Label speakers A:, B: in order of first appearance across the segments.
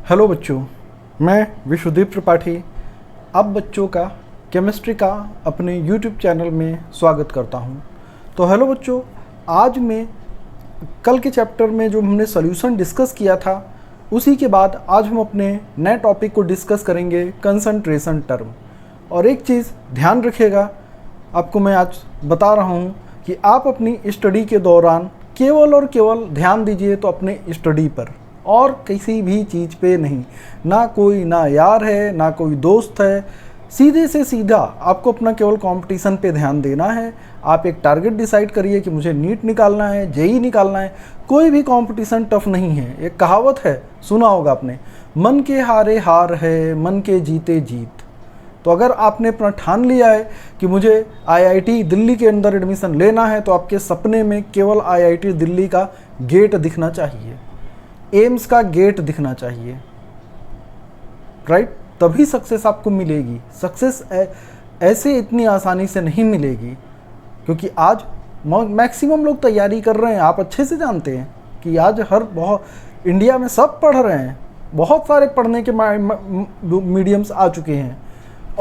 A: Hello बच्चों, मैं विश्वदीप त्रिपाठी अब बच्चों का केमिस्ट्री का अपने यूट्यूब चैनल में स्वागत करता हूं। तो हेलो बच्चों, आज मैं कल के चैप्टर में जो हमने सॉल्यूशन डिस्कस किया था उसी के बाद आज हम अपने नए टॉपिक को डिस्कस करेंगे, कंसंट्रेशन टर्म। और एक चीज़ ध्यान रखिएगा, आपको मैं आज बता रहा हूं कि आप अपनी स्टडी के दौरान केवल और केवल ध्यान दीजिए तो अपने स्टडी पर और किसी भी चीज़ पे नहीं। ना कोई ना यार है, ना कोई दोस्त है, सीधे से सीधा आपको अपना केवल कंपटीशन पे ध्यान देना है। आप एक टारगेट डिसाइड करिए कि मुझे नीट निकालना है, जेई निकालना है। कोई भी कंपटीशन टफ नहीं है। एक कहावत है, सुना होगा आपने, मन के हारे हार है, मन के जीते जीत। तो अगर आपने अपना ठान लिया है कि मुझे आईआईटी दिल्ली के अंदर एडमिशन लेना है, तो आपके सपने में केवल आईआईटी दिल्ली का गेट दिखना चाहिए, एम्स का गेट दिखना चाहिए, राइट? तभी सक्सेस आपको मिलेगी। सक्सेस ऐसे इतनी आसानी से नहीं मिलेगी, क्योंकि आज मैक्सिमम लोग तैयारी कर रहे हैं। आप अच्छे से जानते हैं कि आज बहुत इंडिया में सब पढ़ रहे हैं। बहुत सारे पढ़ने के मीडियम्स आ चुके हैं,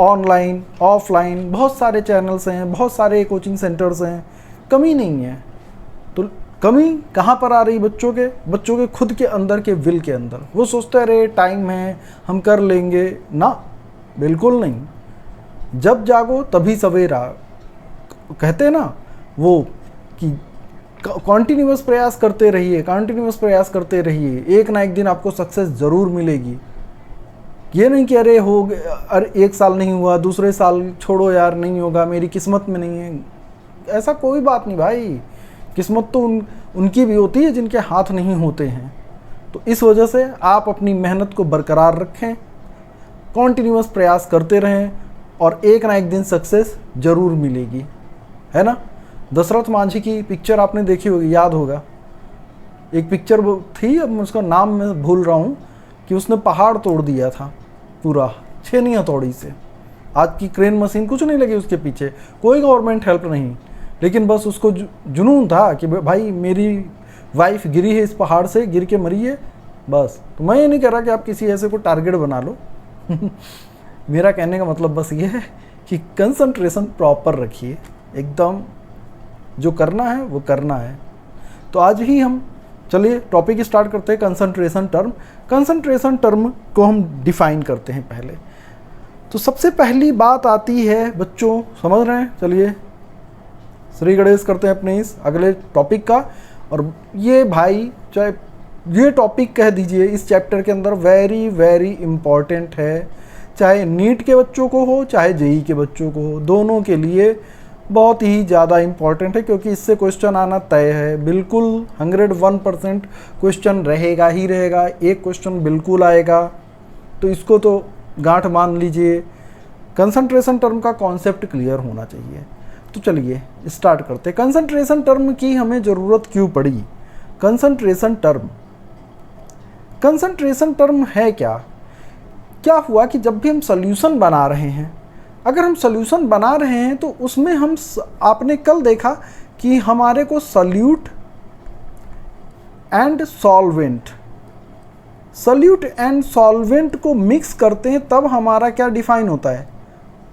A: ऑनलाइन ऑफलाइन, बहुत सारे चैनल्स हैं, बहुत सारे कोचिंग सेंटर्स हैं, कमी नहीं है। तो कमी कहाँ पर आ रही? बच्चों के खुद के अंदर के विल के अंदर। वो सोचते रहे टाइम है, हम कर लेंगे ना, बिल्कुल नहीं। जब जागो तभी सवेरा, कहते हैं ना वो कि कॉन्टिन्यूअस प्रयास करते रहिए, कंटिन्यूअस प्रयास करते रहिए, एक ना एक दिन आपको सक्सेस ज़रूर मिलेगी। ये नहीं कि अरे हो गया, अरे एक साल नहीं हुआ, दूसरे साल छोड़ो यार, नहीं होगा, मेरी किस्मत में नहीं है। ऐसा कोई बात नहीं भाई, किस्मत तो उनकी भी होती है जिनके हाथ नहीं होते हैं। तो इस वजह से आप अपनी मेहनत को बरकरार रखें, कॉन्टिन्यूअस प्रयास करते रहें और एक ना एक दिन सक्सेस ज़रूर मिलेगी, है ना? दशरथ मांझी की पिक्चर आपने देखी होगी, याद होगा। एक पिक्चर थी, अब मैं उसका नाम मैं भूल रहा हूँ, कि उसने पहाड़ तोड़ दिया था पूरा 6 हथौड़ी से। आज की क्रेन मशीन कुछ नहीं लगी उसके पीछे, कोई गवर्नमेंट हेल्प नहीं, लेकिन बस उसको जुनून था कि भाई मेरी वाइफ गिरी है इस पहाड़ से, गिर के मरी है बस। तो मैं ये नहीं कह रहा कि आप किसी ऐसे को टारगेट बना लो मेरा कहने का मतलब बस ये है कि कंसंट्रेशन प्रॉपर रखिए, एकदम जो करना है वो करना है। तो आज ही हम चलिए टॉपिक स्टार्ट करते हैं, कंसंट्रेशन टर्म। कंसंट्रेशन टर्म को हम डिफाइन करते हैं पहले। तो सबसे पहली बात आती है बच्चों, समझ रहे हैं? चलिए श्री गणेश करते हैं अपने इस अगले टॉपिक का। और ये भाई, चाहे ये टॉपिक कह दीजिए, इस चैप्टर के अंदर वेरी वेरी इम्पॉर्टेंट है। चाहे नीट के बच्चों को हो, चाहे जेई के बच्चों को हो, दोनों के लिए बहुत ही ज़्यादा इम्पॉर्टेंट है, क्योंकि इससे क्वेश्चन आना तय है। बिल्कुल 101% क्वेश्चन रहेगा ही रहेगा, एक क्वेश्चन बिल्कुल आएगा। तो इसको तो गांठ मान लीजिए। कंसंट्रेशन टर्म का कॉन्सेप्ट क्लियर होना चाहिए। तो चलिए स्टार्ट करते हैं। कंसंट्रेशन टर्म की हमें ज़रूरत क्यों पड़ी? कंसंट्रेशन टर्म है क्या? क्या हुआ कि जब भी हम सॉल्यूशन बना रहे हैं, अगर हम सॉल्यूशन बना रहे हैं तो उसमें हम, आपने कल देखा कि हमारे को सॉल्यूट एंड सॉल्वेंट को मिक्स करते हैं, तब हमारा क्या डिफाइन होता है?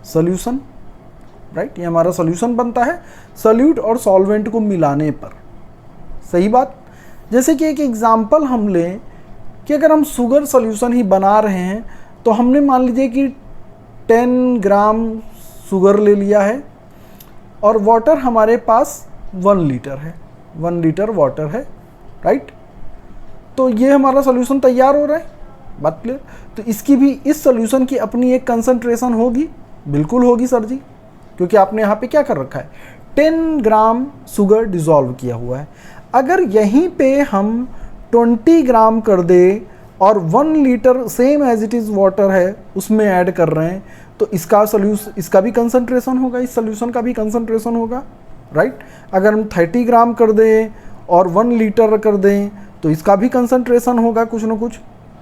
A: Solution, right? ये हमारा सॉल्यूशन बनता है सॉल्यूट और सॉल्वेंट को मिलाने पर। सही बात। जैसे कि एक एग्जांपल हम लें कि अगर हम शुगर सॉल्यूशन ही बना रहे हैं, तो हमने मान लीजिए कि 10 ग्राम शुगर ले लिया है और वाटर हमारे पास 1 लीटर है, 1 लीटर वाटर है, राइट? तो ये हमारा सॉल्यूशन तैयार हो रहा है, बात क्लियर? तो इसकी भी, इस सॉल्यूशन की अपनी एक कंसंट्रेशन होगी, बिल्कुल होगी सर जी, क्योंकि आपने यहाँ पे क्या कर रखा है, 10 ग्राम शुगर डिज़ोल्व किया हुआ है। अगर यहीं पे हम 20 ग्राम कर दे और 1 litre same as it is water है उसमें ऐड कर रहे हैं, तो इसका भी कंसंट्रेशन होगा, इस सॉल्यूशन का भी कंसंट्रेशन होगा, राइट? अगर हम 30 ग्राम कर दें और 1 लीटर कर दें तो इसका भी कंसंट्रेशन होगा कुछ ना कुछ।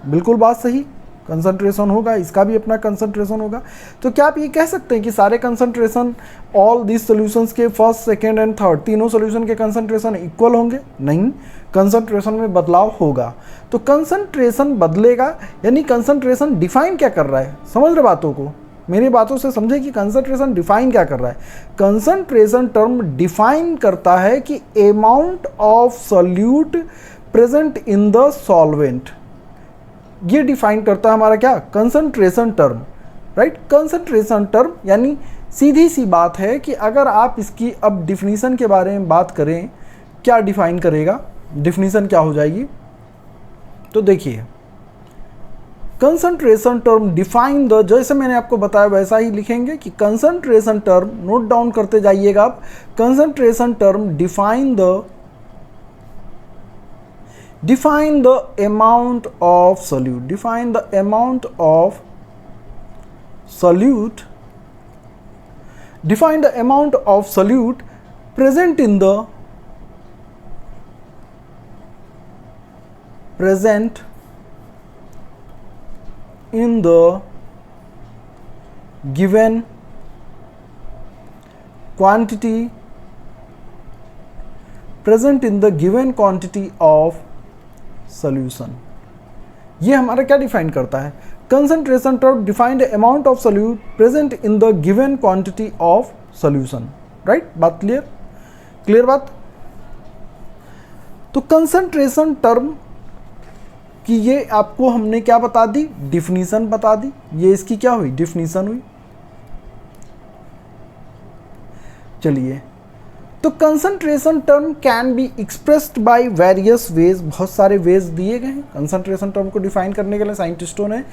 A: बिल्कुल बात सही, कंसंट्रेशन होगा, इसका भी अपना कंसंट्रेशन होगा। तो क्या आप ये कह सकते हैं कि सारे कंसंट्रेशन ऑल दिस सॉल्यूशंस के फर्स्ट, सेकेंड एंड थर्ड तीनों सॉल्यूशन के कंसंट्रेशन इक्वल होंगे? नहीं, कंसंट्रेशन में बदलाव होगा। तो कंसंट्रेशन बदलेगा यानी कंसंट्रेशन डिफाइन क्या कर रहा है? समझ रहे बातों को? मेरी बातों से समझे कि कंसंट्रेशन डिफाइन क्या कर रहा है। कंसंट्रेशन टर्म डिफाइन करता है कि amount of solute present in the solvent. ये डिफाइन करता है हमारा क्या? Concentration term, right. Concentration term यानी सीधी सी बात है कि अगर आप इसकी अब डिफिनीशन के बारे में बात करें, क्या डिफाइन करेगा, डिफिनीशन क्या हो जाएगी? तो देखिए, कंसंट्रेशन टर्म डिफाइन द, जैसे मैंने आपको बताया वैसा ही लिखेंगे कि कंसंट्रेशन टर्म, नोट डाउन करते जाइएगा आप, concentration term define the amount of solute, define the amount of solute, define the amount of solute present in the given quantity, present in the given quantity of solution। ये हमारा क्या define करता है? Concentration term defined amount of solute present in the given quantity of solution, right. बात clear? Clear बात? तो concentration term की ये आपको हमने क्या बता दी? डिफिनीशन बता दी। ये इसकी क्या हुई? डिफिनीशन हुई। चलिए, तो concentration term can be expressed by various ways, बहुत सारे वेज दिए गए हैं कंसंट्रेशन टर्म को डिफाइन करने के लिए। साइंटिस्टों ने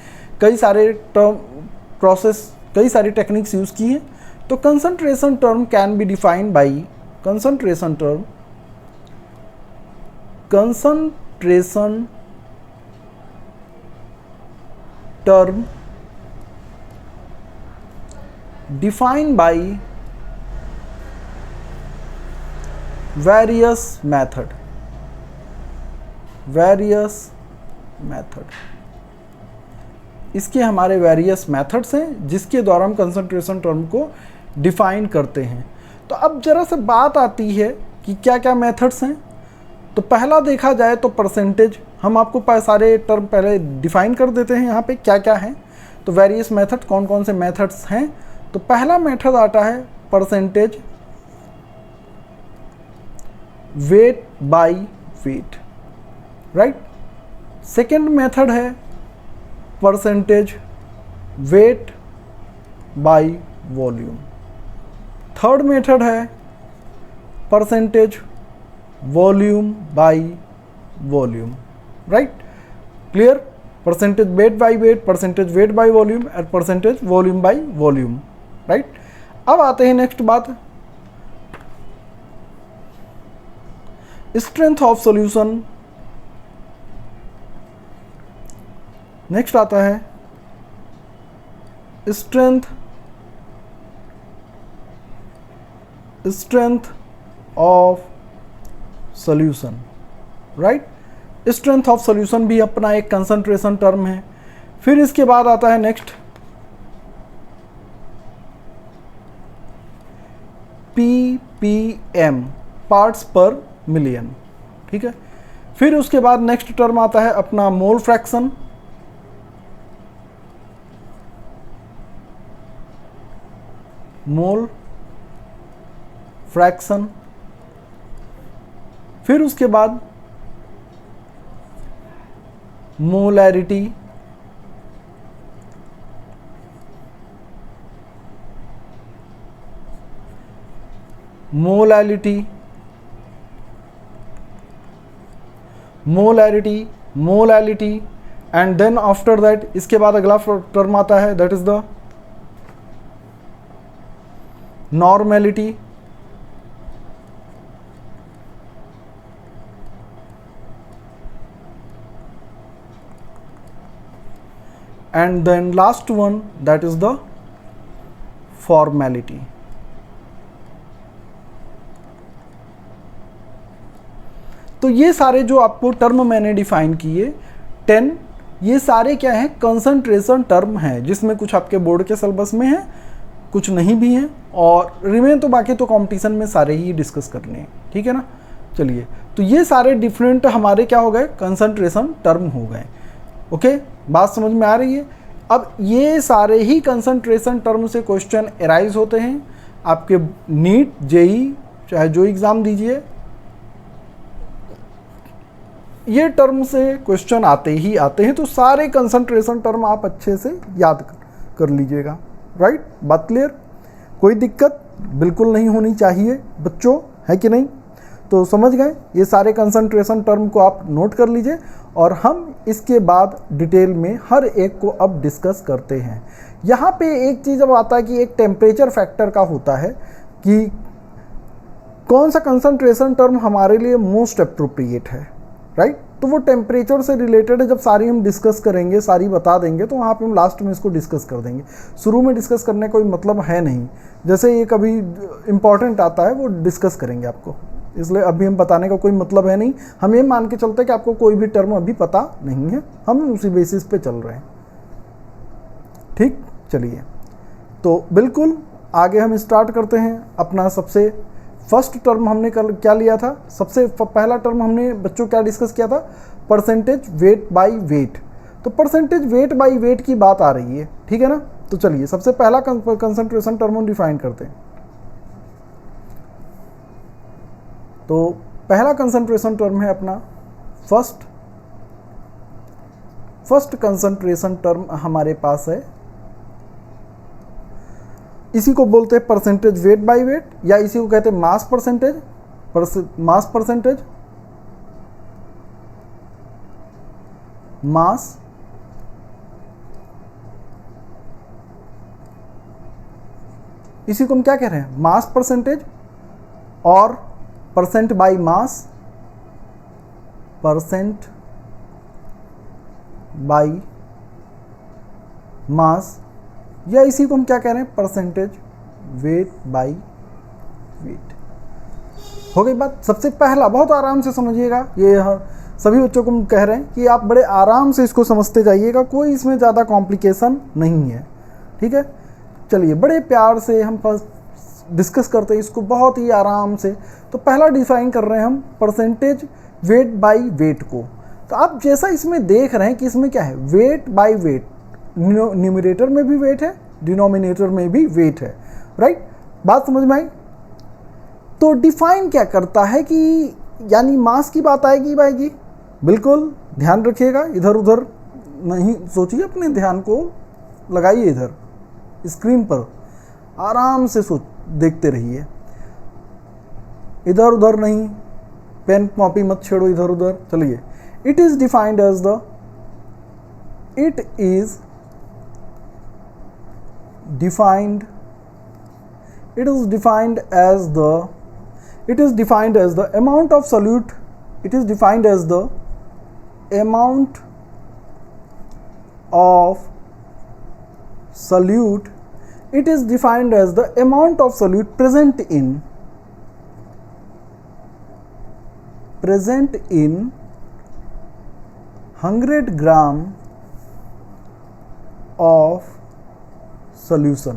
A: कई सारे टर्म प्रोसेस, कई सारी टेक्निक्स यूज की हैं। तो concentration term can be defined by concentration term defined by various method। इसके हमारे वेरियस मेथड्स हैं जिसके द्वारा हम कंसंट्रेशन टर्म को डिफाइन करते हैं। तो अब जरा से बात आती है कि क्या क्या मेथड्स हैं। तो पहला देखा जाए तो परसेंटेज, हम आपको सारे टर्म पहले डिफाइन कर देते हैं यहाँ पे क्या क्या हैं। तो वेरियस मेथड, कौन कौन से मेथड्स हैं? तो पहला मेथड आता है percentage weight by weight, right. Second method है percentage weight by volume. Third method है percentage volume by volume, right. Clear? Percentage weight by weight, percentage weight by volume और percentage volume by volume, right. अब आते हैं next बात, strength of solution. Next आता है strength of solution, right. Strength of solution भी अपना एक कंसंट्रेशन टर्म है। फिर इसके बाद आता है नेक्स्ट ppm, पार्ट्स पर मिलियन, ठीक है। फिर उसके बाद नेक्स्ट टर्म आता है अपना मोल फ्रैक्शन, फिर उसके बाद molarity, molality and then after that इसके बाद अगला टर्म आता है that is the normality, and then last one that is the formality। तो ये सारे जो आपको टर्म मैंने डिफाइन किए 10, ये सारे क्या हैं, कंसंट्रेशन टर्म हैं, जिसमें कुछ आपके बोर्ड के सिलेबस में है, कुछ नहीं भी हैं, और रिमेन तो बाकी तो कंपटीशन में सारे ही डिस्कस करने हैं, ठीक है ना। चलिए, तो ये सारे डिफरेंट हमारे क्या हो गए, कंसंट्रेशन टर्म हो गए। ओके, बात समझ में आ रही है। अब ये सारे ही कंसंट्रेशन टर्म से क्वेश्चन एराइज होते हैं आपके नीट, जेई, चाहे जो एग्ज़ाम दीजिए, ये टर्म से क्वेश्चन आते ही आते हैं। तो सारे कंसंट्रेशन टर्म आप अच्छे से याद कर लीजिएगा। राइट, बात क्लियर, कोई दिक्कत बिल्कुल नहीं होनी चाहिए बच्चों, है कि नहीं। तो समझ गए, ये सारे कंसंट्रेशन टर्म को आप नोट कर लीजिए, और हम इसके बाद डिटेल में हर एक को अब डिस्कस करते हैं। यहाँ पे एक चीज़ अब आता है कि एक टेम्परेचर फैक्टर का होता है कि कौन सा कंसंट्रेशन टर्म हमारे लिए मोस्ट अप्रोप्रिएट है। राइट, तो वो टेम्परेचर से रिलेटेड है, जब सारी हम डिस्कस करेंगे, सारी बता देंगे, तो वहाँ पे हम लास्ट में इसको डिस्कस कर देंगे। शुरू में डिस्कस करने का कोई मतलब है नहीं, जैसे ये कभी इम्पॉर्टेंट आता है वो डिस्कस करेंगे आपको, इसलिए अभी हम बताने का कोई मतलब है नहीं। हम ये मान के चलते हैं कि आपको कोई भी टर्म अभी पता नहीं है, हम उसी बेसिस पे चल रहे हैं। ठीक, चलिए, तो बिल्कुल आगे हम स्टार्ट करते हैं। अपना सबसे फर्स्ट टर्म हमने कल क्या लिया था, सबसे पहला टर्म हमने बच्चों क्या डिस्कस किया था, परसेंटेज वेट बाय वेट। तो परसेंटेज वेट बाय वेट की बात आ रही है, ठीक है ना। तो चलिए, सबसे पहला कंसंट्रेशन टर्म हम डिफाइन करते हैं। तो पहला कंसंट्रेशन टर्म है अपना फर्स्ट कंसंट्रेशन टर्म हमारे पास है, इसी को बोलते हैं परसेंटेज वेट बाय वेट, या इसी को कहते हैं मास परसेंटेज, मास इसी को हम क्या कह रहे हैं, मास परसेंटेज, और percent by mass, percent by mass, या इसी को हम क्या कह रहे हैं, परसेंटेज वेट बाय वेट। हो गई बात। सबसे पहला, बहुत आराम से समझिएगा, ये सभी बच्चों को हम कह रहे हैं कि आप बड़े आराम से इसको समझते जाइएगा, कोई इसमें ज़्यादा कॉम्प्लिकेशन नहीं है, ठीक है। चलिए, बड़े प्यार से हम डिस्कस करते हैं इसको बहुत ही आराम से। तो पहला डिफाइन कर रहे हैं हम परसेंटेज वेट बाय वेट को। तो आप जैसा इसमें देख रहे हैं कि इसमें क्या है, वेट बाय वेट, न्यूमरेटर में भी वेट है, डिनोमिनेटर में भी वेट है। राइट, बात समझ में आई। तो डिफाइन क्या करता है कि यानी मास की बात आएगी, बिल्कुल ध्यान रखिएगा, इधर उधर नहीं सोचिए, अपने ध्यान को लगाइए इधर स्क्रीन पर, आराम से देखते रहिए, इधर उधर नहीं, पेन कॉपी मत छेड़ो इधर उधर। चलिए, it is defined as the amount of solute, it is defined as the amount of solute, it is defined as the amount of solute present in 100 gram of solution।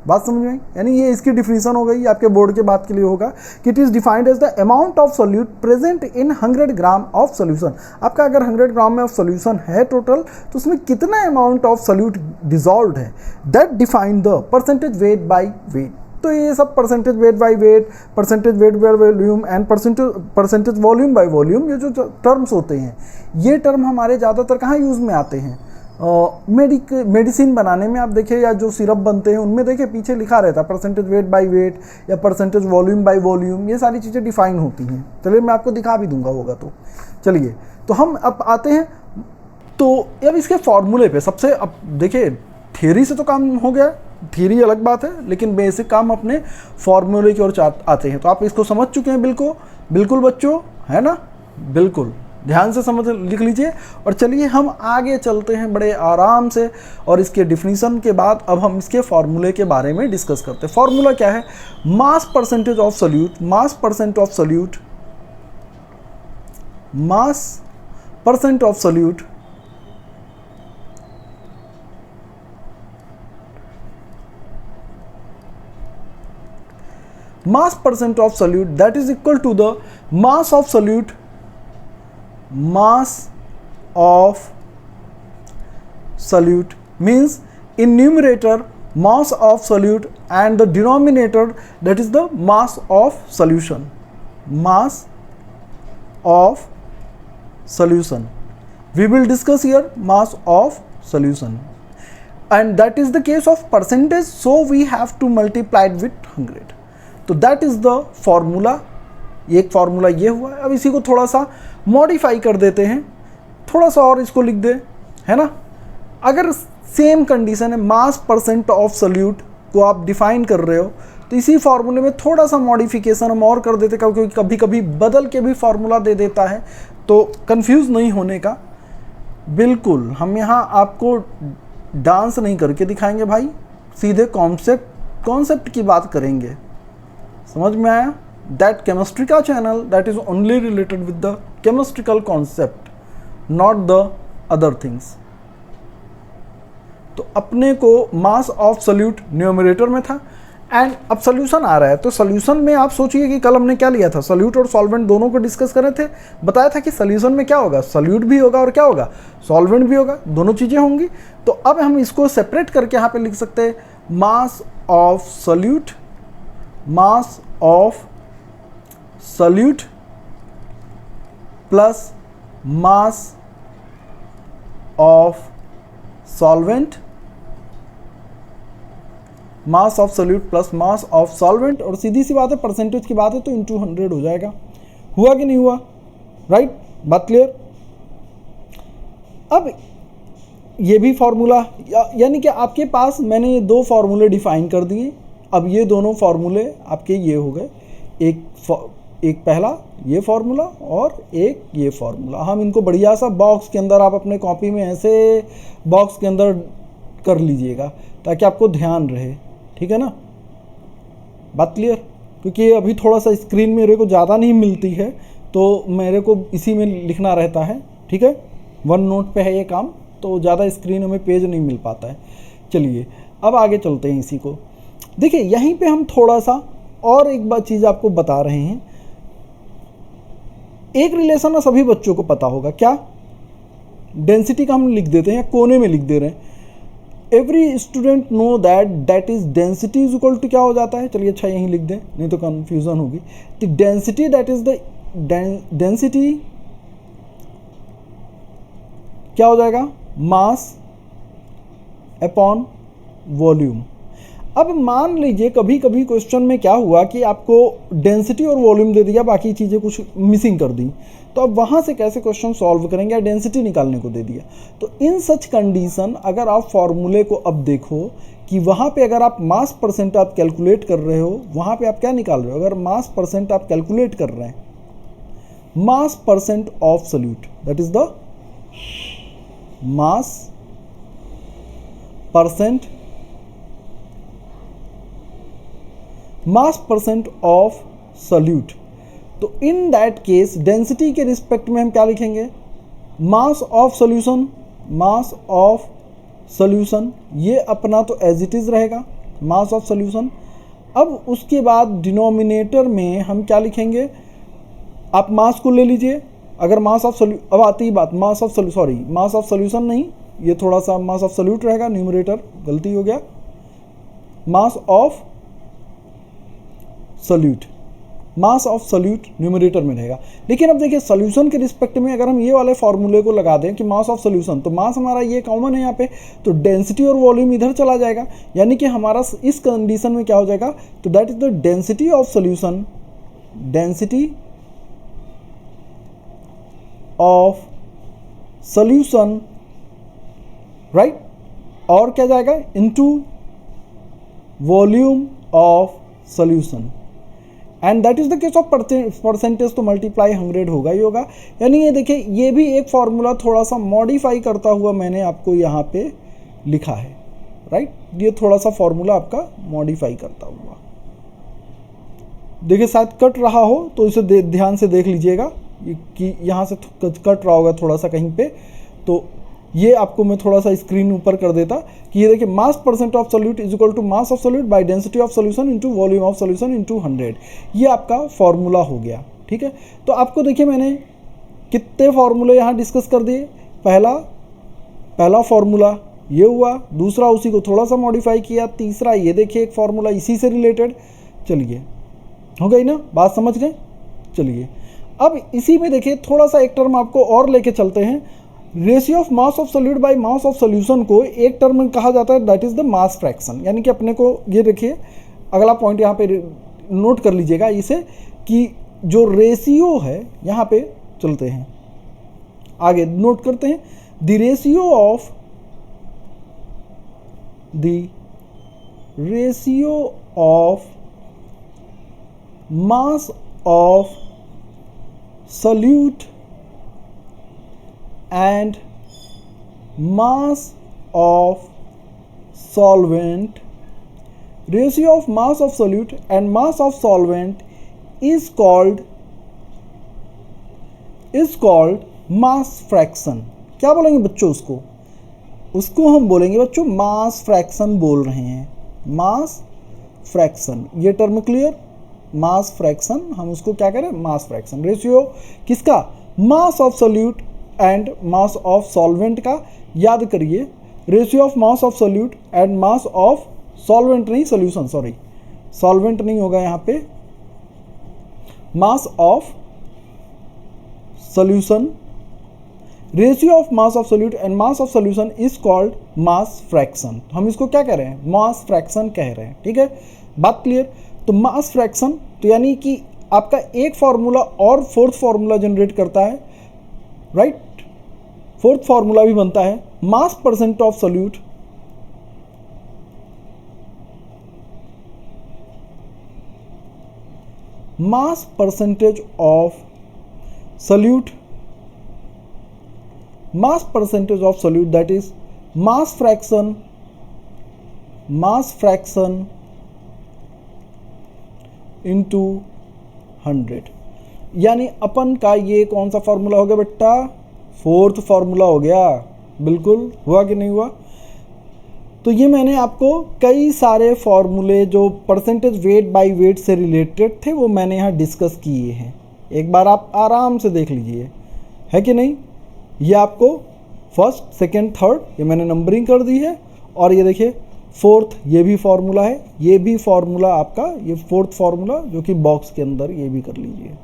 A: बात समझ में आई, यानी ये इसकी डिफिनीशन हो गई, आपके बोर्ड के बात के लिए होगा कि it is defined as the amount of solute present in 100 gram of solution. आपका अगर 100 ग्राम में ऑफ सोल्यूशन है टोटल, तो उसमें कितना अमाउंट ऑफ सोल्यूट डिजॉल्व है, that define the percentage weight by wait. तो ये सब percentage weight by weight, percentage weight by volume and percentage volume by volume, ये जो टर्म्स होते हैं, ये टर्म हमारे ज़्यादातर कहाँ यूज़ में आते हैं, मेडिसिन बनाने में। आप देखिए, या जो सिरप बनते हैं उनमें देखिए पीछे लिखा रहता है परसेंटेज वेट बाय वेट या परसेंटेज वॉल्यूम बाय वॉल्यूम, ये सारी चीज़ें डिफाइन होती हैं। चलिए, मैं आपको दिखा भी दूंगा होगा तो। चलिए, तो हम अब आते हैं, तो अब इसके फॉर्मूले पे सबसे, अब देखिए थियरी से तो काम हो गया, थियरी अलग बात है, लेकिन बेसिक काम अपने फॉर्मूले की ओर आते हैं। तो आप इसको समझ चुके हैं बिल्कुल बच्चों, है ना, बिल्कुल ध्यान से समझ लिख लीजिए। और चलिए हम आगे चलते हैं बड़े आराम से, और इसके डिफिनीशन के बाद अब हम इसके फॉर्मूले के बारे में डिस्कस करते हैं। फॉर्मूला क्या है, mass percentage of solute, mass percent of solute mass percent of solute that is equal to the mass of solute, mass of solute means in numerator mass of solute and the denominator that is the mass of solution, mass of solution. We will discuss here mass of solution, and that is the case of percentage, so we have to multiply it with 100. तो that is the formula. एक formula ये हुआ. अब इसी को थोड़ा सा modify कर देते हैं, थोड़ा सा और इसको लिख दे, है ना. अगर सेम कंडीशन है, मास परसेंट ऑफ सोल्यूट को आप डिफाइन कर रहे हो, तो इसी फार्मूले में थोड़ा सा मॉडिफिकेशन हम और कर देते, क्योंकि कभी कभी बदल के भी फार्मूला दे देता है, तो कंफ्यूज नहीं होने का. बिल्कुल हम यहाँ आपको डांस नहीं करके दिखाएंगे भाई, सीधे कॉन्सेप्ट की बात करेंगे. समझ में आया? दैट केमिस्ट्री का channel that is only related with the chemistrical concept, not the other things. तो अपने को मास ऑफ सोल्यूट न्यूमरेटर में था, एंड अब सोल्यूशन आ रहा है. तो सोल्यूशन में आप सोचिए कि कल हमने क्या लिया था, सोल्यूट और सॉल्वेंट दोनों को डिस्कस कर रहे थे. बताया था कि सोल्यूशन में क्या होगा, सोल्यूट भी होगा और क्या होगा, सॉल्वेंट भी होगा, दोनों चीज़ें होंगी. तो अब हम इसको सेपरेट करके यहाँ पे लिख सकते हैं मास of solute, mass of solute plus mass of solvent, mass of solute plus mass of solvent, और सीधी सी बात है परसेंटेज की बात है तो इंटू 100 हो जाएगा. हुआ कि नहीं हुआ? राइट, बात क्लियर. अब ये भी फार्मूला, यानी कि आपके पास मैंने ये दो फार्मूले डिफाइन कर दिए. अब ये दोनों फार्मूले आपके ये हो गए, एक पहला ये फार्मूला और एक ये फार्मूला. हम इनको बढ़िया सा बॉक्स के अंदर, आप अपने कॉपी में ऐसे बॉक्स के अंदर कर लीजिएगा ताकि आपको ध्यान रहे. ठीक है ना, बात क्लियर. क्योंकि अभी थोड़ा सा स्क्रीन मेरे को ज़्यादा नहीं मिलती है, तो मेरे को इसी में लिखना रहता है. ठीक है, वन नोट पे है ये काम, तो ज़्यादा स्क्रीन में पेज नहीं मिल पाता है. चलिए अब आगे चलते हैं इसी को. देखिए यहीं पे हम थोड़ा सा और एक बात चीज़ आपको बता रहे हैं. एक रिलेशन ना सभी बच्चों को पता होगा, क्या? डेंसिटी का हम लिख देते हैं या कोने में लिख दे रहे हैं. Every student know that is density is equal to क्या हो जाता है. चलिए अच्छा यहीं लिख दें, नहीं तो कन्फ्यूजन होगी. The density that is the density क्या हो जाएगा, मास अपॉन वॉल्यूम. अब मान लीजिए कभी कभी क्वेश्चन में क्या हुआ कि आपको डेंसिटी और वॉल्यूम दे दिया, बाकी चीज़ें कुछ मिसिंग कर दी, तो अब वहाँ से कैसे क्वेश्चन सॉल्व करेंगे, या डेंसिटी निकालने को दे दिया. तो इन सच कंडीशन अगर आप फॉर्मूले को अब देखो कि वहाँ पे अगर आप मास परसेंट आप कैलकुलेट कर रहे हो, वहाँ पे आप क्या निकाल रहे हो, अगर मास परसेंट आप कैलकुलेट कर रहे हैं, मास percent of solute that is the mass percent of solute. तो इन दैट केस डेंसिटी के रिस्पेक्ट में हम क्या लिखेंगे, mass of solution, mass of solution. ये अपना तो एज इट इज रहेगा, मास ऑफ सोल्यूशन. अब उसके बाद डिनोमिनेटर में हम क्या लिखेंगे, आप मास को ले लीजिए. अगर मास ऑफ सोल्यूट, अब आती ही बात mass of mass of solution नहीं, ये थोड़ा सा मास ऑफ सोल्यूट रहेगा, न्यूमरेटर गलती हो गया, मास of solute, mass of solute numerator में रहेगा. लेकिन अब देखिए सोल्यूशन के रिस्पेक्ट में अगर हम ये वाले फॉर्मूले को लगा दें कि मास ऑफ सोल्यूशन, तो मास हमारा ये कॉमन है यहाँ पे, तो डेंसिटी और वॉल्यूम इधर चला जाएगा, यानी कि हमारा इस कंडीशन में क्या हो जाएगा, तो that is the density of solution, density of solution, right, और क्या जाएगा into volume of solution. And that is the case of percentage, तो मल्टीप्लाई 100 होगा ही होगा. यानी ये देखिए ये भी एक फॉर्मूला थोड़ा सा मॉडिफाई करता हुआ मैंने आपको यहाँ पे लिखा है, राइट. ये थोड़ा सा फॉर्मूला आपका मॉडिफाई करता हुआ, देखिए शायद कट रहा हो तो इसे ध्यान से देख लीजिएगा कि यहाँ से कट रहा होगा थोड़ा सा कहीं पे, तो ये आपको मैं थोड़ा सा स्क्रीन ऊपर कर देता कि ये देखिए mass percent of solute is equal to mass of solute by density of solution into volume of solution into 100। ये आपका फॉर्मूला हो गया, ठीक है। तो आपको देखिए मैंने कितने फॉर्मूले यहाँ डिस्कस कर दिए। पहला फॉर्मूला ये हुआ, दूसरा उसी को थोड़ा सा मॉडिफाई किया, तीसरा ये देखिए एक फॉर्मूला इसी से रिलेटेड। चलिए हो गई ना बात, समझ गए। चलिए अब इसी में देखिए थोड़ा सा एक टर्म आपको और लेके चलते हैं। Ratio of mass of solute by mass of solution को एक टर्म में कहा जाता है, that is the mass fraction. यानी कि अपने को ये देखिए अगला पॉइंट यहाँ पे नोट कर लीजिएगा इसे, कि जो रेशियो है यहाँ पे चलते हैं आगे, नोट करते हैं the ratio of mass of solute and mass of solvent. Ratio of mass of solute and mass of solvent is called mass fraction. क्या बोलेंगे बच्चों उसको हम बोलेंगे बच्चों मास फ्रैक्शन बोल रहे हैं, मास फ्रैक्शन। ये टर्म क्लियर, मास फ्रैक्शन, हम उसको क्या करें मास फ्रैक्शन। रेशियो किसका, मास of solute and mass of solvent का। याद करिए ratio of mass of solute and mass of solvent नहीं, सोल्यूशन सॉरी, सॉल्वेंट नहीं होगा यहाँ पे, mass of solution. Ratio of mass of solute and mass of solution is called mass fraction. हम इसको क्या कह रहे हैं, मास फ्रैक्शन कह रहे हैं, ठीक है, बात क्लियर। तो मास फ्रैक्शन तो यानी कि आपका एक फॉर्मूला और फोर्थ फॉर्मूला जनरेट करता है, राइट। फोर्थ फॉर्मूला भी बनता है मास percent of solute mass percentage of solute, mass percentage of solute, that is mass fraction into 100। यानी अपन का ये कौन सा फॉर्मूला हो गया बेटा, फोर्थ फॉर्मूला हो गया। बिल्कुल हुआ कि नहीं हुआ। तो ये मैंने आपको कई सारे फॉर्मूले जो परसेंटेज वेट बाय वेट से रिलेटेड थे वो मैंने यहाँ डिस्कस किए हैं, एक बार आप आराम से देख लीजिए, है कि नहीं। ये आपको फर्स्ट सेकेंड थर्ड ये मैंने नंबरिंग कर दी है, और ये देखिए फोर्थ ये भी फार्मूला है, ये भी फार्मूला आपका, ये फोर्थ फार्मूला जो कि बॉक्स के अंदर, ये भी कर लीजिए।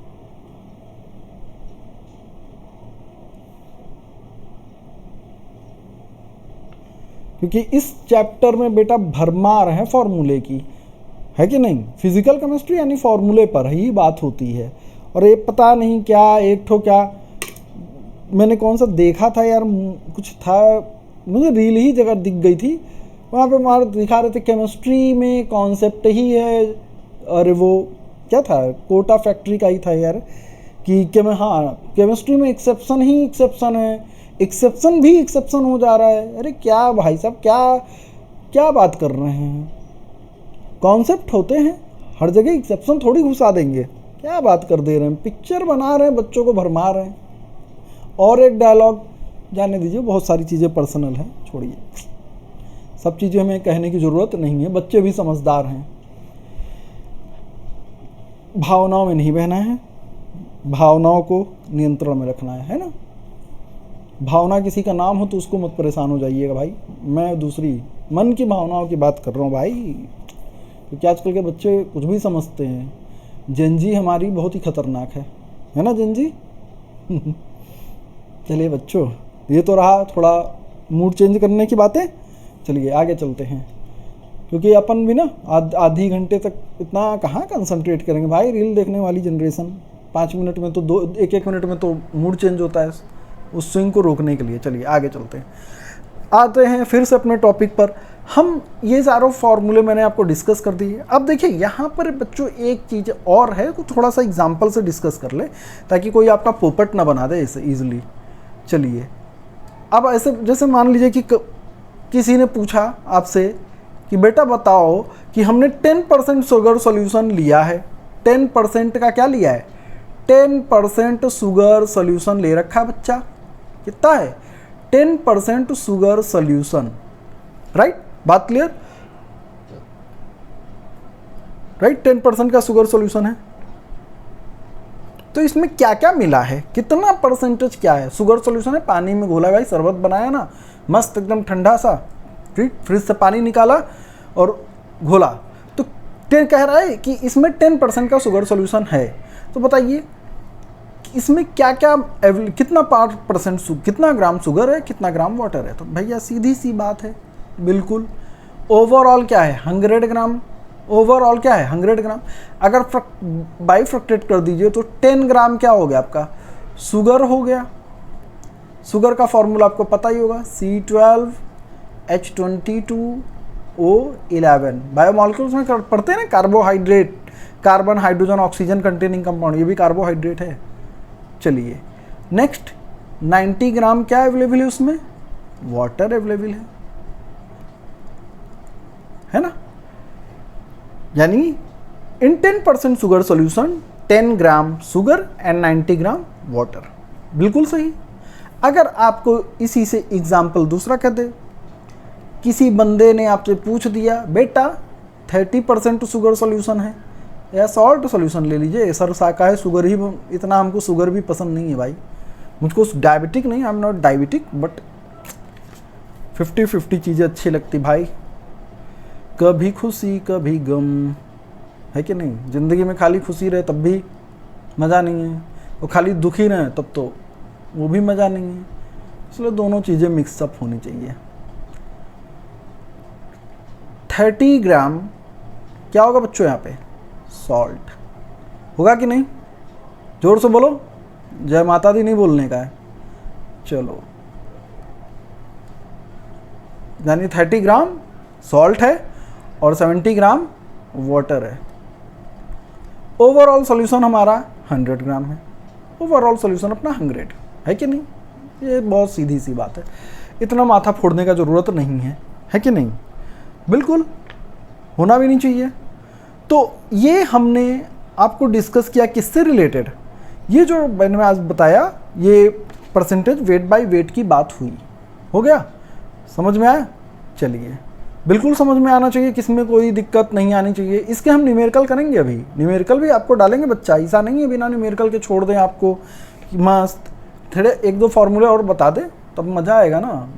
A: क्योंकि इस चैप्टर में बेटा भरमार है फॉर्मूले की, है कि नहीं। फिजिकल केमिस्ट्री यानी फॉर्मूले पर ही बात होती है। और ये पता नहीं क्या एक ठो क्या मैंने कौन सा देखा था यार, कुछ था मुझे रील ही जगह दिख गई थी, वहाँ पे हमारे दिखा रहे थे केमिस्ट्री में कॉन्सेप्ट ही है, अरे वो क्या था कोटा फैक्ट्री का ही था यार, कि हाँ केमिस्ट्री में एक्सेप्शन ही एक्सेप्शन है, एक्सेप्शन भी एक्सेप्शन हो जा रहा है। अरे क्या भाई साहब क्या बात कर रहे हैं, कॉन्सेप्ट होते हैं हर जगह, एक्सेप्शन थोड़ी घुसा देंगे, क्या बात कर दे रहे हैं, पिक्चर बना रहे हैं, बच्चों को भरमा रहे हैं। और एक डायलॉग जाने दीजिए, बहुत सारी चीज़ें पर्सनल हैं, छोड़िए, सब चीज़ें हमें कहने की ज़रूरत नहीं है, बच्चे भी समझदार हैं। भावनाओं में नहीं बहना है, भावनाओं को नियंत्रण में रखना है ना। भावना किसी का नाम हो तो उसको मत परेशान हो जाइएगा भाई, मैं दूसरी मन की भावनाओं की बात कर रहा हूँ भाई, क्योंकि आजकल के बच्चे कुछ भी समझते हैं। जेनजी हमारी बहुत ही खतरनाक है ना जेनजी। चलिए बच्चों, ये तो रहा थोड़ा मूड चेंज करने की बातें। चलिए आगे चलते हैं, क्योंकि अपन भी ना आधी घंटे तक इतना कहाँ कंसंट्रेट करेंगे भाई। रील देखने वाली जनरेशन 5 मिनट में तो एक मिनट में तो मूड चेंज होता है उस स्विंग को रोकने के लिए। चलिए आगे चलते हैं, आते हैं फिर से अपने टॉपिक पर। हम ये सारों फार्मूले मैंने आपको डिस्कस कर दिए। अब देखिए यहाँ पर बच्चों एक चीज़ और है, को थोड़ा सा एग्जांपल से डिस्कस कर ले ताकि कोई आपका पोपट ना बना दे इसे ईजिली। चलिए अब ऐसे जैसे मान लीजिए कि किसी ने पूछा आपसे कि बेटा बताओ कि हमने 10% शुगर सॉल्यूशन लिया है, 10% का क्या लिया है, 10% शुगर सॉल्यूशन ले रखा है बच्चा। कितना है 10% शुगर सोल्यूशन, राइट, बात क्लियर, राइट, 10% का शुगर सोल्यूशन है। तो इसमें क्या क्या मिला है, कितना परसेंटेज क्या है, शुगर सोल्यूशन है, पानी में घोला, भाई शरबत बनाया ना मस्त एकदम ठंडा सा, ठीक, फ्रिज से पानी निकाला और घोला, तो 10 कह रहा है कि इसमें 10% का शुगर सोल्यूशन है। तो बताइए इसमें क्या क्या कितना परसेंट, कितना ग्राम शुगर है, कितना ग्राम वाटर है। तो भैया सीधी सी बात है, बिल्कुल ओवरऑल क्या है 100 ग्राम, ओवरऑल क्या है 100 ग्राम। अगर बाइफ्रैक्टेट कर दीजिए तो 10 ग्राम क्या हो गया आपका शुगर हो गया। शुगर का फॉर्मूला आपको पता ही होगा, C12H22O11। बायोमॉलिक्यूल्स में पढ़ते हैं ना, carbohydrate, carbon hydrogen oxygen containing compound, ये भी कार्बोहाइड्रेट है। चलिए नेक्स्ट 90 ग्राम क्या अवेलेबल है उसमें, वाटर अवेलेबल है ना। यानी इन 10% sugar solution 10 gram sugar and 90 gram water, बिल्कुल सही। अगर आपको इसी से एग्जाम्पल दूसरा कह दे, किसी बंदे ने आपसे पूछ दिया बेटा 30% शुगर सॉल्यूशन है या सॉल्ट सॉल्यूशन ले लीजिए, सर साका है शुगर ही, इतना हमको शुगर भी पसंद नहीं है भाई, मुझको डायबिटिक नहीं, I am not diabetic, but 50-50 चीज़ें अच्छी लगती भाई, कभी खुशी कभी गम, है कि नहीं। ज़िंदगी में खाली खुशी रहे तब भी मज़ा नहीं है, और खाली दुखी रहे तब तो वो भी मज़ा नहीं है, इसलिए दोनों चीज़ें मिक्सअप होनी चाहिए। 30 ग्राम क्या होगा बच्चों यहाँ पे, सॉल्ट होगा कि नहीं, जोर से बोलो, जय माता दी नहीं बोलने का है। चलो यानी 30 ग्राम सॉल्ट है और 70 ग्राम वाटर है। ओवरऑल सॉल्यूशन हमारा 100 ग्राम है, ओवरऑल सॉल्यूशन अपना 100 है कि नहीं। ये बहुत सीधी सी बात है, इतना माथा फोड़ने का ज़रूरत नहीं है कि नहीं, बिल्कुल होना भी नहीं चाहिए। तो ये हमने आपको डिस्कस किया किससे रिलेटेड, ये जो मैंने आज बताया ये परसेंटेज वेट बाय वेट की बात हुई, हो गया, समझ में आया। चलिए बिल्कुल समझ में आना चाहिए, किसमें कोई दिक्कत नहीं आनी चाहिए। इसके हम न्यूमेरिकल करेंगे, अभी न्यूमेरिकल भी आपको डालेंगे बच्चा, ऐसा नहीं है बिना न्यूमेरिकल के छोड़ दें आपको कि मस्त थोड़े 1-2 फार्मूले और बता दें तब मज़ा आएगा ना।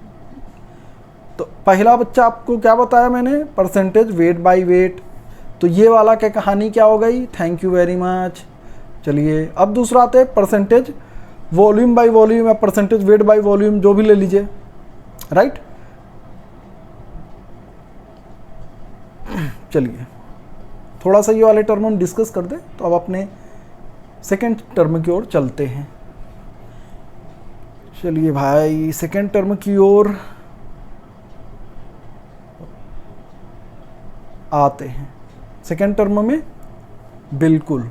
A: तो पहला बच्चा आपको क्या बताया मैंने, परसेंटेज वेट बाय वेट, तो ये वाला क्या कहानी क्या हो गई, थैंक यू वेरी मच। चलिए अब दूसरा आते हैं परसेंटेज वॉल्यूम बाय वॉल्यूम या परसेंटेज वेट बाय वॉल्यूम, जो भी ले लीजिए, राइट। चलिए थोड़ा सा ये वाले टर्म हम डिस्कस कर दें, तो अब अपने सेकेंड टर्म की ओर चलते हैं। चलिए भाई सेकेंड टर्म की ओर आते हैं। सेकेंड टर्म में बिल्कुल,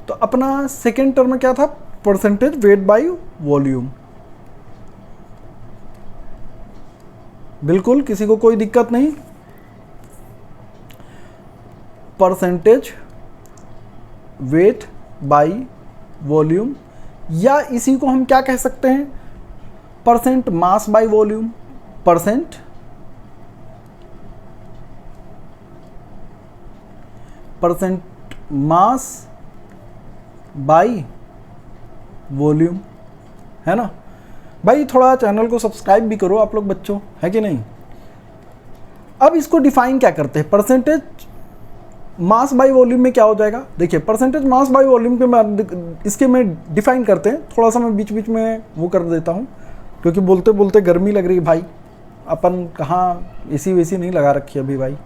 A: तो अपना सेकेंड टर्म क्या था, परसेंटेज वेट बाय वॉल्यूम, बिल्कुल किसी को कोई दिक्कत नहीं। परसेंटेज वेट बाय वॉल्यूम, या इसी को हम क्या कह सकते हैं, percent mass by volume, percent mass by volume, है ना भाई। थोड़ा चैनल को सब्सक्राइब भी करो आप लोग बच्चों, है कि नहीं। अब इसको डिफाइन क्या करते हैं, परसेंटेज मास बाय वॉल्यूम में क्या हो जाएगा, देखिए परसेंटेज मास बाय वॉल्यूम के इसके में डिफाइन करते हैं। थोड़ा सा मैं बीच बीच में वो कर देता हूँ, क्योंकि बोलते बोलते गर्मी लग रही भाई, अपन कहाँ एसी वेसी नहीं लगा रखी अभी भाई।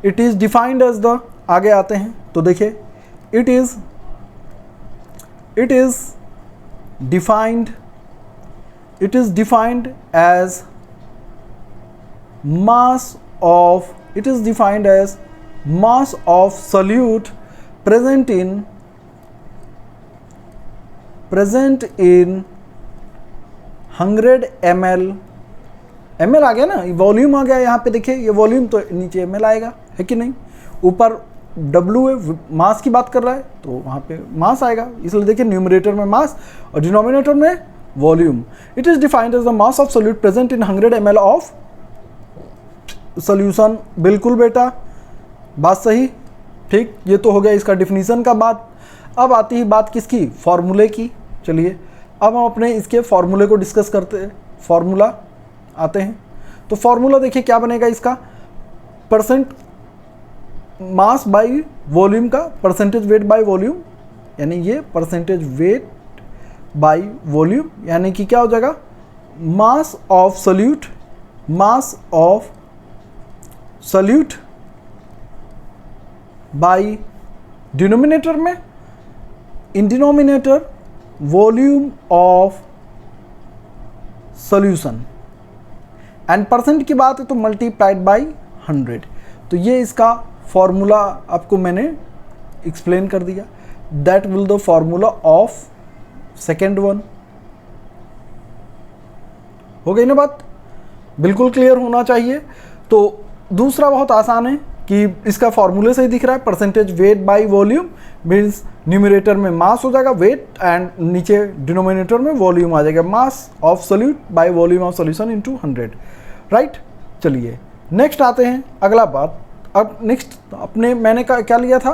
A: It is defined as the, आगे आते हैं तो देखिए it is defined as mass of solute present in 100 ml आ गया ना, वॉल्यूम आ गया यहाँ पे, देखिए ये वॉल्यूम तो नीचे ml आएगा, है कि नहीं। ऊपर W है, मास की बात कर रहा है तो वहाँ पे मास आएगा, इसलिए देखिए न्यूमरेटर में मास और डिनोमिनेटर में volume. It is defined as the mass of solute present in 100 ml of solution. बिल्कुल बेटा, बात सही. ठीक, ये तो हो गया इसका डिफिनीशन का बात. अब आती है बात किसकी, फॉर्मूले की. चलिए अब हम अपने इसके फॉर्मूले को डिस्कस करते हैं. फॉर्मूला आते हैं. तो फॉर्मूला देखिए क्या बनेगा इसका, परसेंट मास बाई वॉल्यूम का परसेंटेज वेट बाई वॉल्यूम, यानी ये परसेंटेज वेट बाई वॉल्यूम, यानी कि क्या हो जाएगा, mass of solute, mass of solute by denominator में, in denominator volume of solution, and percent की बात है तो मल्टीप्लाइड बाई 100. तो ये इसका फॉर्मूला आपको मैंने एक्सप्लेन कर दिया. That will the formula of second one. हो गई ना बात, बिल्कुल क्लियर होना चाहिए. तो दूसरा बहुत आसान है कि इसका फॉर्मूले से ही दिख रहा है, percentage weight by volume means numerator में मास हो जाएगा वेट, एंड नीचे डिनोमिनेटर में वॉल्यूम आ जाएगा, mass of solute by volume of solution into 100. Right. चलिए नेक्स्ट आते हैं अगला बात. अब नेक्स्ट अपने मैंने क्या लिया था,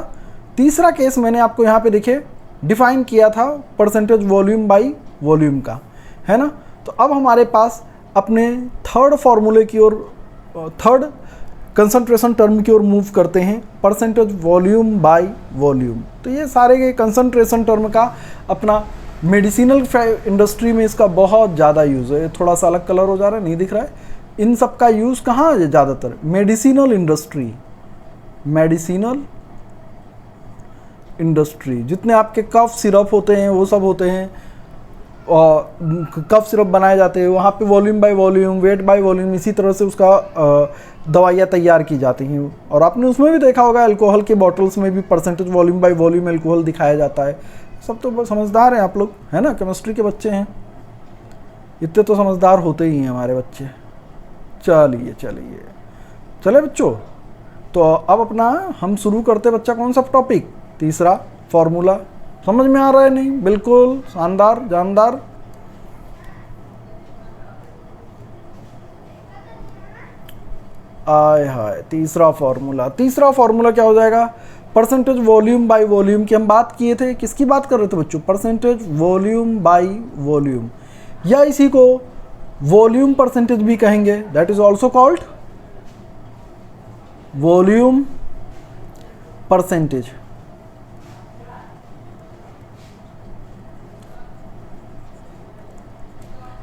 A: तीसरा केस मैंने आपको यहाँ पे देखिए डिफाइन किया था परसेंटेज वॉल्यूम बाई वॉल्यूम का, है ना. तो अब हमारे पास अपने थर्ड फॉर्मूले की ओर, थर्ड कंसंट्रेशन टर्म की ओर मूव करते हैं, परसेंटेज वॉल्यूम बाई वॉल्यूम. तो ये सारे के कंसंट्रेशन टर्म का अपना मेडिसिनल इंडस्ट्री में इसका बहुत ज़्यादा यूज़ है. थोड़ा सा अलग कलर हो जा रहा है, नहीं दिख रहा है. इन सब का यूज़ कहाँ है ज़्यादातर, मेडिसिनल इंडस्ट्री. मेडिसिनल इंडस्ट्री, जितने आपके कफ सिरप होते हैं वो सब होते हैं, और कफ सिरप बनाए जाते हैं, वहाँ पे volume by volume, wait by volume, इसी तरह से उसका दवाइयाँ तैयार की जाती हैं. और आपने उसमें भी देखा होगा अल्कोहल के बॉटल्स में भी percentage volume by volume alcohol दिखाया जाता है. सब तो समझदार हैं आप लोग, है ना, केमिस्ट्री के बच्चे हैं, इतने तो समझदार होते ही हैं हमारे बच्चे. चलिए चलिए चले बच्चों, तो अब अपना हम शुरू करते बच्चा कौन सा टॉपिक, तीसरा फॉर्मूला. समझ में आ रहा है नहीं, बिल्कुल शानदार जानदार. आय हाय, तीसरा फॉर्मूला क्या हो जाएगा, परसेंटेज वॉल्यूम बाय वॉल्यूम की हम बात किए थे. किसकी बात कर रहे थे बच्चों, परसेंटेज वॉल्यूम बाय वॉल्यूम, या इसी को वॉल्यूम परसेंटेज भी कहेंगे. That is also called volume percentage.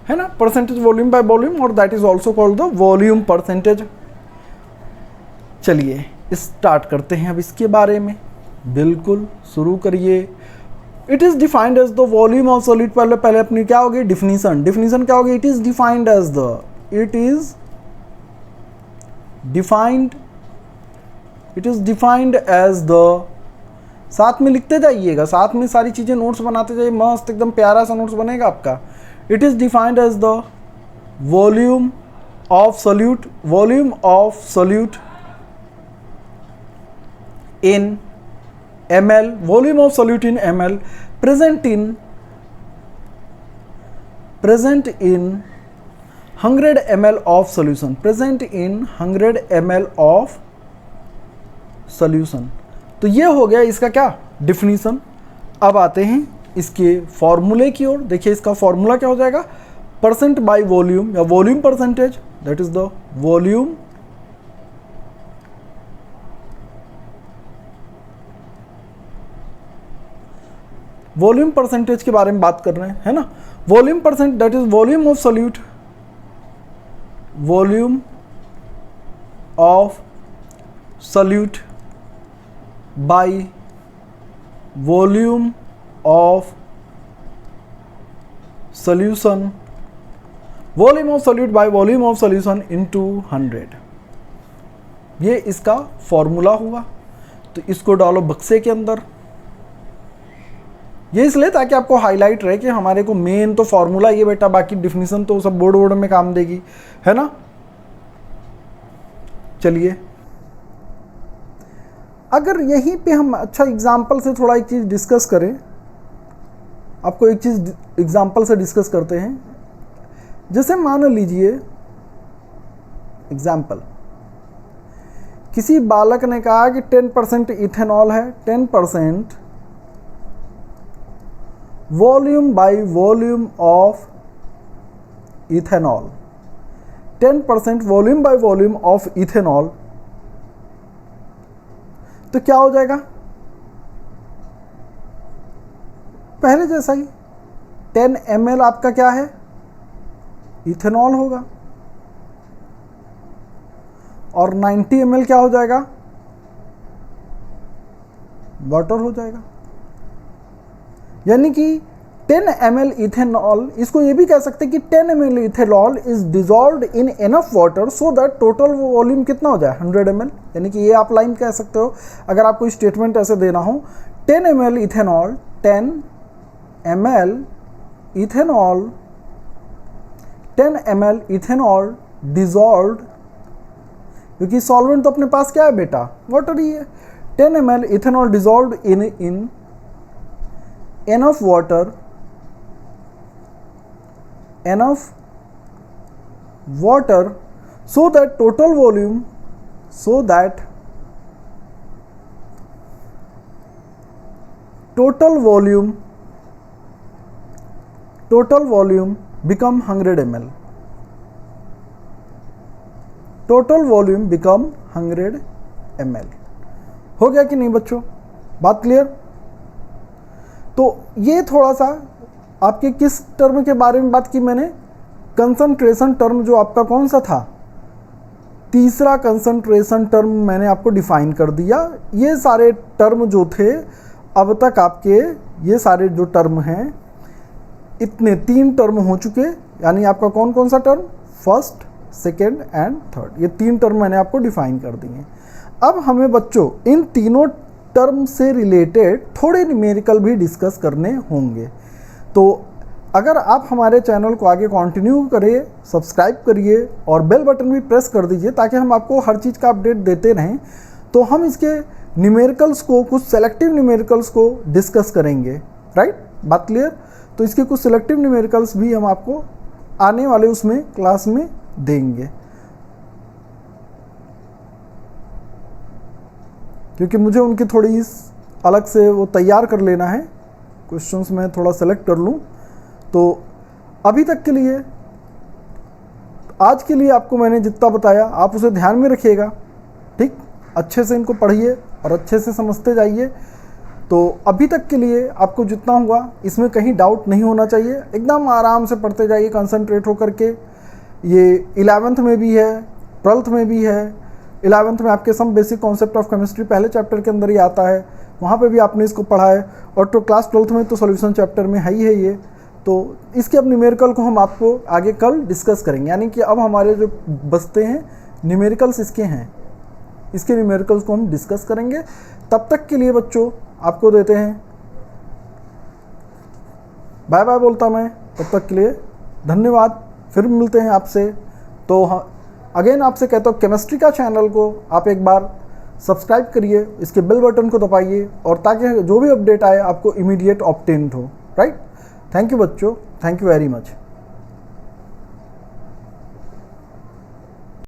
A: है ना, परसेंटेज वॉल्यूम बाय वॉल्यूम, और that is also called the volume percentage. चलिए स्टार्ट करते हैं अब इसके बारे में. बिल्कुल शुरू करिए. It is defined as the volume of solid, पहले अपनी क्या होगी डिफिनीशन. डिफिनीशन क्या होगी, it is defined as the, it is defined as the, साथ में लिखते जाइएगा, साथ में सारी चीजें नोट्स बनाते जाइए, मस्त एकदम प्यारा सा नोट्स बनेगा आपका. It is defined as the volume of solute, volume of solute in ml, volume of solute in ml, present in 100 ml of solution, present in 100 ml of solution. तो ये हो गया इसका क्या डिफिनीशन. अब आते हैं इसके फॉर्मूले की ओर. देखिए इसका फॉर्मूला क्या हो जाएगा, परसेंट बाय वॉल्यूम या volume percentage, that is the volume volume percentage के बारे में बात कर रहे हैं, है ना. Volume percent, that is volume of solute, volume of solute by volume of solution, volume of solute by volume of solution into 100. ये इसका फॉर्मूला हुआ. तो इसको डालो बक्से के अंदर. ये इसलिए ताकि आपको हाईलाइट रहे कि हमारे को मेन तो फॉर्मूला ये बेटा, बाकी डिफिनीशन तो सब बोर्ड में काम देगी, है ना. चलिए अगर यहीं पे हम अच्छा एग्जाम्पल से थोड़ा एक चीज़ डिस्कस करें, आपको एक चीज़ एग्जाम्पल से डिस्कस करते हैं। जैसे मान लीजिए एग्जाम्पल, किसी बालक ने कहा कि 10% इथेनॉल है, 10% volume by volume of ethanol, 10% volume by volume of ethanol, तो क्या हो जाएगा? पहले जैसा ही 10 ml आपका क्या है? इथेनॉल होगा, और 90 ml क्या हो जाएगा? वाटर हो जाएगा। यानी कि 10 ml इथेनॉल, इसको ये भी कह सकते हैं कि 10 ml ethanol is dissolved in enough water so that total volume कितना हो जाए? 100 ml। यानी कि ये आप लाइन कह सकते हो अगर आपको स्टेटमेंट ऐसे देना हो, 10 ml ethanol, 10 ml ethanol, 10 ml ethanol dissolved, क्योंकि सॉल्वेंट तो अपने पास क्या है बेटा? वाटर ही है। 10 ml ethanol dissolved in enough water, enough water so that total volume, so that total volume become 100 ml, total volume become 100 ml। हो गया कि नहीं बच्चों? बात क्लियर? तो ये थोड़ा सा आपके किस टर्म के बारे में बात की मैंने? कंसंट्रेशन टर्म, जो आपका कौन सा था? तीसरा कंसंट्रेशन टर्म मैंने आपको डिफाइन कर दिया। ये सारे टर्म जो थे अब तक आपके, ये सारे जो टर्म हैं, इतने 3 टर्म हो चुके। यानी आपका कौन कौन सा term? First, second and third, ये 3 टर्म मैंने आपको डिफाइन कर दिए। अब हमें बच्चों इन तीनों टर्म से रिलेटेड थोड़े न्यूमेरिकल भी डिस्कस करने होंगे। तो अगर आप हमारे चैनल को आगे कंटिन्यू करिए, सब्सक्राइब करिए और बेल बटन भी प्रेस कर दीजिए ताकि हम आपको हर चीज़ का अपडेट देते रहें। तो हम इसके न्यूमेरिकल्स को, कुछ सेलेक्टिव न्यूमेरिकल्स को डिस्कस करेंगे। राइट, बात क्लियर? तो इसके कुछ सेलेक्टिव न्यूमेरिकल्स भी हम आपको आने वाले उसमें क्लास में देंगे, क्योंकि मुझे उनकी थोड़ी अलग से वो तैयार कर लेना है, क्वेश्चंस मैं थोड़ा सेलेक्ट कर लूँ। तो अभी तक के लिए, आज के लिए आपको मैंने जितना बताया आप उसे ध्यान में रखिएगा, ठीक? अच्छे से इनको पढ़िए और अच्छे से समझते जाइए। तो अभी तक के लिए आपको जितना हुआ इसमें कहीं डाउट नहीं होना चाहिए, एकदम आराम से पढ़ते जाइए कंसंट्रेट होकर के। ये 11th में भी है, 12th में भी है। 11th में आपके some basic concept of chemistry पहले चैप्टर के अंदर ही आता है, वहाँ पे भी आपने इसको पढ़ा है। और तो क्लास 12th में तो सॉल्यूशन चैप्टर में है ही है ये। तो इसके अब न्यूमेरिकल को हम आपको आगे कल डिस्कस करेंगे। यानी कि अब हमारे जो बचते हैं न्यूमेरिकल्स इसके हैं, इसके न्यूमेरिकल्स को हम डिस्कस करेंगे। तब तक के लिए बच्चों आपको देते हैं बाय बाय बोलता मैं। तब तक के लिए धन्यवाद, फिर मिलते हैं आपसे। तो अगेन आपसे कहता हूँ केमिस्ट्री का चैनल को आप एक बार सब्सक्राइब करिए, इसके बेल बटन को दबाइए, और ताकि जो भी अपडेट आए आपको इमीडिएट ऑब्टेन्ड हो। राइट, थैंक यू बच्चों, थैंक यू वेरी मच।